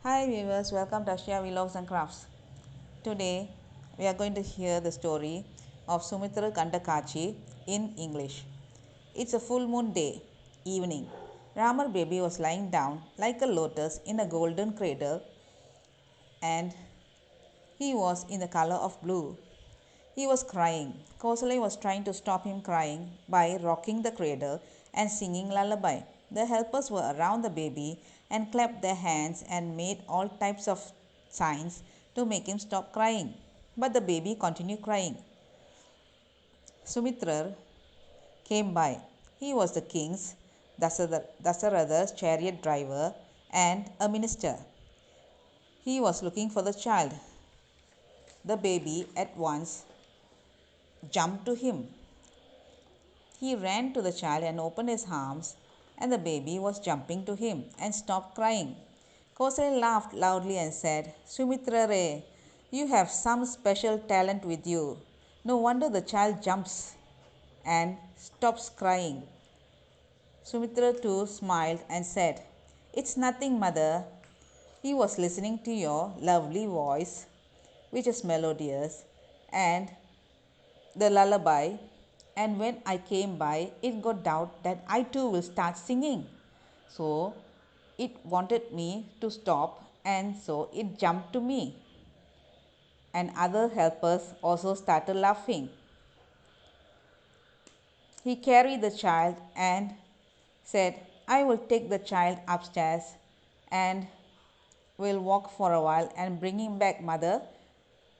Hi viewers, welcome to Ashia Vlogs and Crafts. Today we are going to hear the story of Sumithirer Kandakachi in English. It's a full moon day, evening. Ramar baby was lying down like a lotus in a golden cradle and he was in the color of blue. He was crying. Kosale was trying to stop him crying by rocking the cradle and singing lullaby. The helpers were around the baby and clapped their hands and made all types of signs to make him stop crying. But the baby continued crying. Sumithirer came by. He was the king's, Dasaratha's chariot driver and a minister. He was looking for the child. The baby at once jumped to him. He ran to the child and opened his arms, and the baby was jumping to him and stopped crying. Kosale laughed loudly and said, Sumithirer, you have some special talent with you. No wonder the child jumps and stops crying. Sumithirer too smiled and said, It's nothing, mother. He was listening to your lovely voice, which is melodious, and the lullaby, and when I came by, it got doubt that I too will start singing. So it wanted me to stop, and so it jumped to me. And other helpers also started laughing. He carried the child and said, I will take the child upstairs and will walk for a while and bring him back, mother.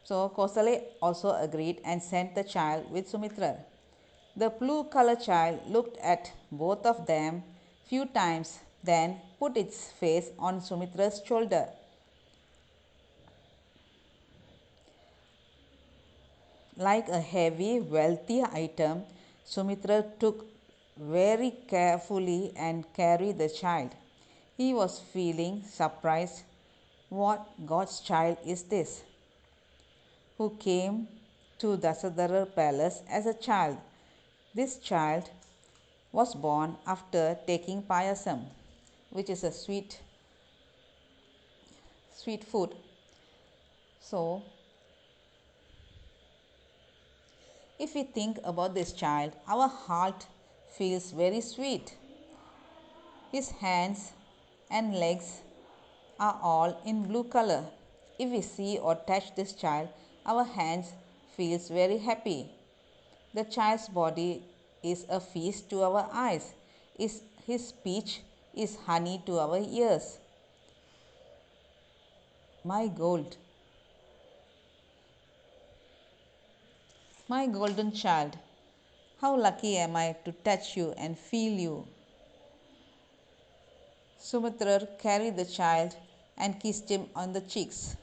So Kosale also agreed and sent the child with Sumithirer. The blue-colored child looked at both of them few times, then put its face on Sumithirer's shoulder. Like a heavy, wealthy item, Sumithirer took very carefully and carried the child. He was feeling surprised. What God's child is this? Who came to Dasaratha palace as a child. This child was born after taking payasam, which is a sweet food. So, if we think about this child, our heart feels very sweet. His hands and legs are all in blue color. If we see or touch this child, our hands feels very happy. The child's body is a feast to our eyes. His speech is honey to our ears. My gold, my golden child, how lucky am I to touch you and feel you. Sumithirer carried the child and kissed him on the cheeks.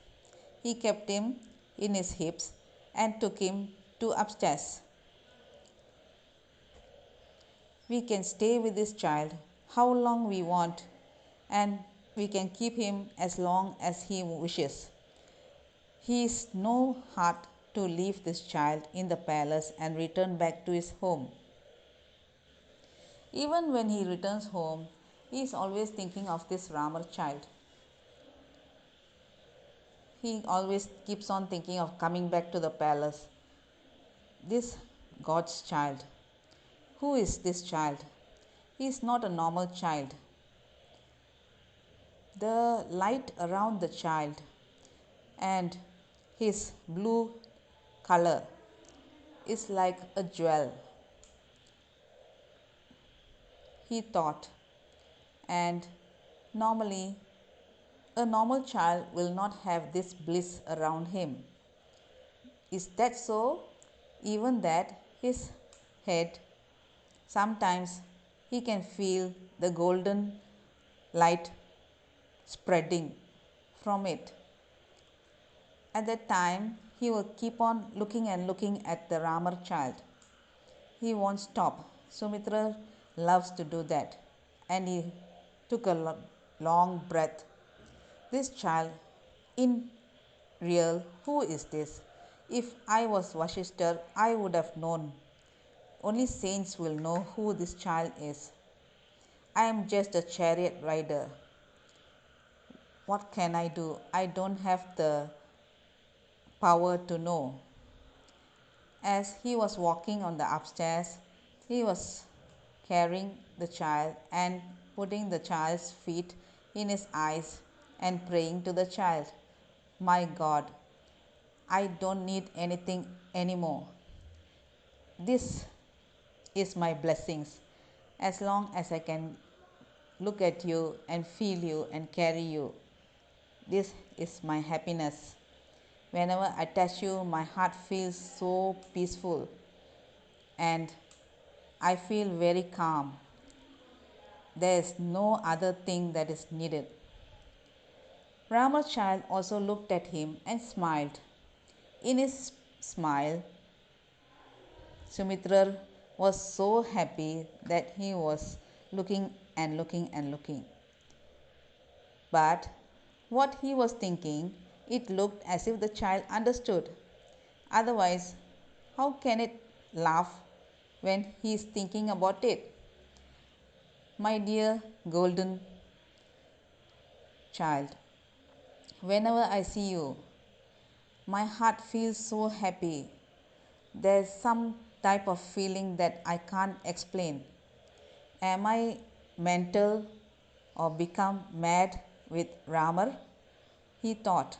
He kept him in his hips and took him to upstairs. We can stay with this child how long we want, and we can keep him as long as he wishes. He is no heart to leave this child in the palace and return back to his home. Even when he returns home, he is always thinking of this Ramar child. He always keeps on thinking of coming back to the palace. This God's child. Who is this child? He is not a normal child. The light around the child and his blue color is like a jewel, he thought. And normally, a normal child will not have this bliss around him. Is that so? Even that his head, sometimes he can feel the golden light spreading from it. At that time, he will keep on looking and looking at the Ramar child. He won't stop. Sumithirer loves to do that. And he took a long breath. This child, in real, who is this? If I was Vashishthar, I would have known. Only saints will know who this child is. I am just a chariot rider. What can I do? I don't have the power to know. As he was walking on the upstairs, he was carrying the child and putting the child's feet in his eyes and praying to the child, "My God, I don't need anything anymore. This is my blessings. As long as I can look at you and feel you and carry you, this is my happiness. Whenever I touch you, my heart feels so peaceful and I feel very calm. There is no other thing that is needed." Rama's child also looked at him and smiled. In his smile, Sumithirer was so happy that he was looking and looking and looking. But what he was thinking, it looked as if the child understood. Otherwise, how can it laugh when he is thinking about it? "My dear golden child, whenever I see you, my heart feels so happy. There's some type of feeling that I can't explain. Am I mental or become mad with Ramar?" He thought.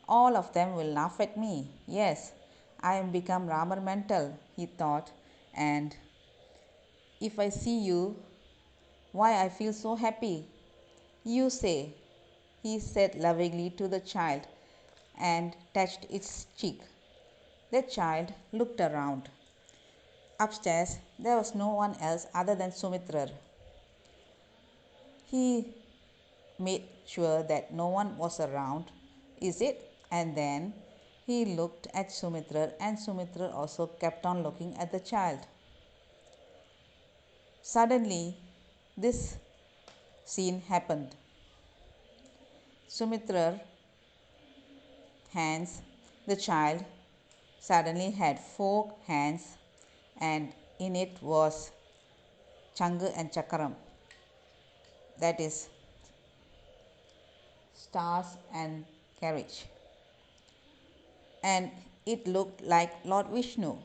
"All of them will laugh at me. Yes, I am become Ramar mental," he thought. "And if I see you, why I feel so happy? You say," he said lovingly to the child and touched its cheek. The child looked around. Upstairs, there was no one else other than Sumithirer. He made sure that no one was around. "Is it?" And then he looked at Sumithirer, and Sumithirer also kept on looking at the child. Suddenly, this scene happened. Sumithirer hands, the child, suddenly had 4 hands, and in it was Changa and Chakaram, that is, stars and carriage. And it looked like Lord Vishnu.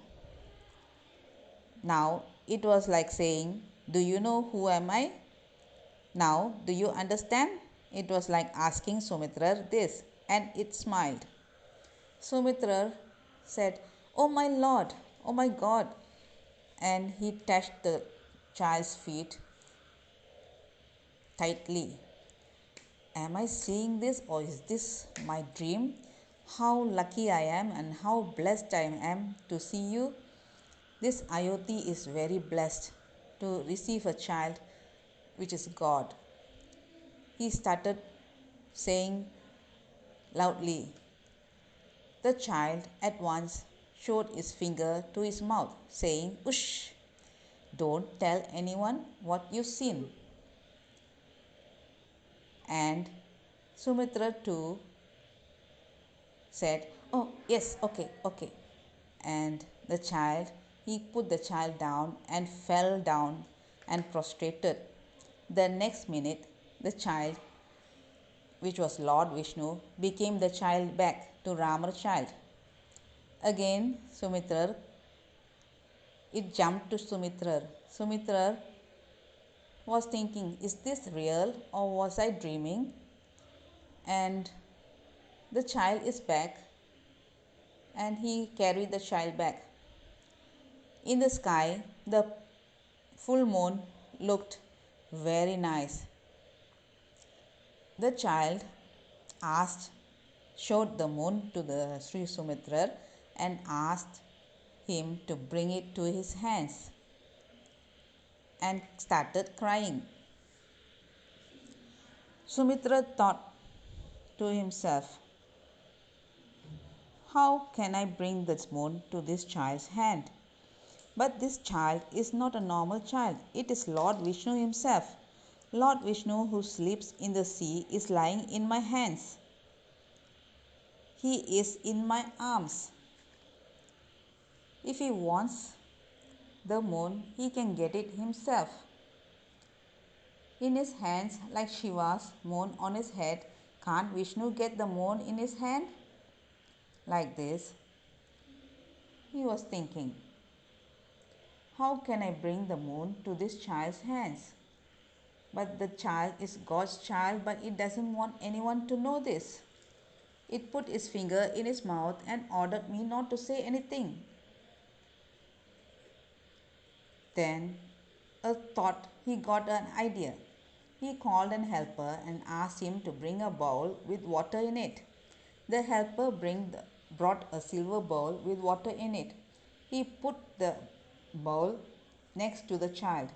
Now it was like saying, "Do you know who am I? Now do you understand?" It was like asking Sumithirer this, and it smiled. Sumithirer said, "Oh my Lord, oh my God," and he touched the child's feet tightly. "Am I seeing this or is this my dream? How lucky I am and how blessed I am to see you. This Ayodhya is very blessed to receive a child which is God." He started saying loudly. The child at once showed his finger to his mouth, saying, "Ush, don't tell anyone what you've seen." And Sumitra too said, "Oh, yes, okay, okay." And the child, he put the child down and fell down and prostrated. The next minute, the child, which was Lord Vishnu, became the child back to Rama's child. Again, Sumithirer, it jumped to Sumithirer. Sumithirer was thinking, "Is this real or was I dreaming?" And the child is back, and he carried the child back. In the sky, the full moon looked very nice. The child asked, showed the moon to the Sri Sumithirer and asked him to bring it to his hands and started crying. Sumitra thought to himself, "How can I bring this moon to this child's hand? But this child is not a normal child. It is Lord Vishnu himself. Lord Vishnu, who sleeps in the sea, is lying in my hands. He is in my arms. If he wants the moon, he can get it himself." In his hands, like Shiva's moon on his head, Can't Vishnu get the moon in his hand? Like this, he was thinking, how can I bring the moon to this child's hands? But the child is God's child, but it doesn't want anyone to know this. It put its finger in its mouth and ordered me not to say anything. Then he got an idea. He called an helper and asked him to bring a bowl with water in it. The helper brought a silver bowl with water in it. He put the bowl next to the child.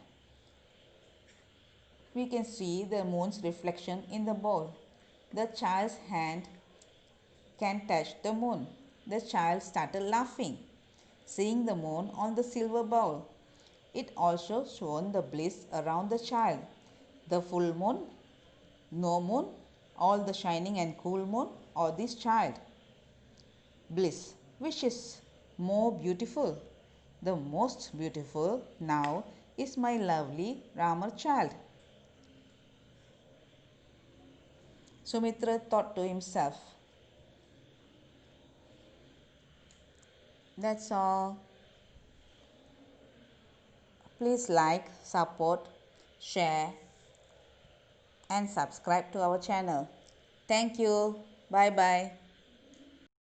We can see the moon's reflection in the bowl. The child's hand can touch the moon. The child started laughing, seeing the moon on the silver bowl. It also shone the bliss around the child. The full moon, no moon, all the shining and cool moon, or this child. Bliss, which is more beautiful. The most beautiful now is my lovely Ramar child. Sumitra thought to himself. That's all. Please like, support, share, and subscribe to our channel. Thank you. Bye bye.